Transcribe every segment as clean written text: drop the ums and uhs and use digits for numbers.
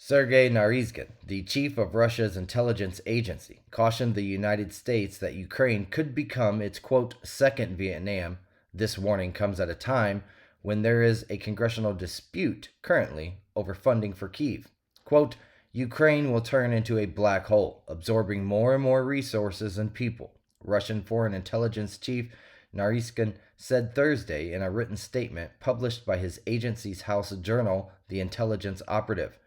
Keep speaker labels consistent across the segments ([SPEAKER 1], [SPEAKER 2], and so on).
[SPEAKER 1] Sergei Naryshkin, the chief of Russia's intelligence agency, cautioned the United States that Ukraine could become its, quote, second Vietnam. This warning comes at a time when there is a congressional dispute currently over funding for Kyiv. Quote, Ukraine will turn into a black hole, absorbing more and more resources and people, Russian Foreign Intelligence Chief Naryshkin said Thursday in a written statement published by his agency's House journal, The Intelligence Operative.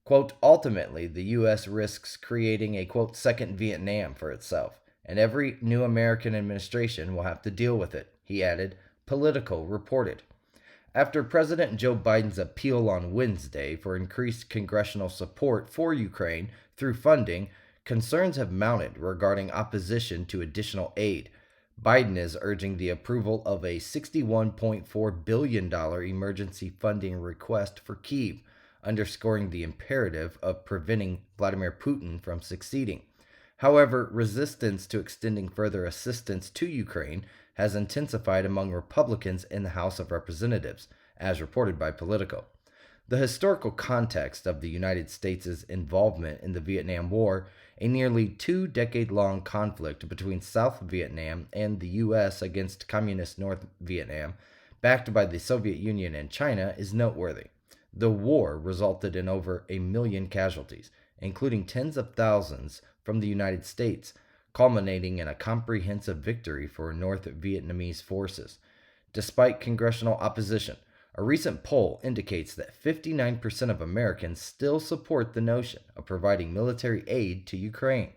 [SPEAKER 1] Quote, ultimately, the U.S. risks creating a, quote, second Vietnam for itself, and every new American administration will have to deal with it, he added, Politico reported. After President Joe Biden's appeal on Wednesday for increased congressional support for Ukraine through funding, concerns have mounted regarding opposition to additional aid. Biden is urging the approval of a $61.4 billion emergency funding request for Kyiv, underscoring the imperative of preventing Vladimir Putin from succeeding. However, resistance to extending further assistance to Ukraine has intensified among Republicans in the House of Representatives, as reported by Politico. The historical context of the United States' involvement in the Vietnam War, a nearly 2-decade-long conflict between South Vietnam and the U.S. against Communist North Vietnam, backed by the Soviet Union and China, is noteworthy. The war resulted in over 1 million casualties, including tens of thousands from the United States, culminating in a comprehensive victory for North Vietnamese forces. Despite congressional opposition, a recent poll indicates that 59% of Americans still support the notion of providing military aid to Ukraine.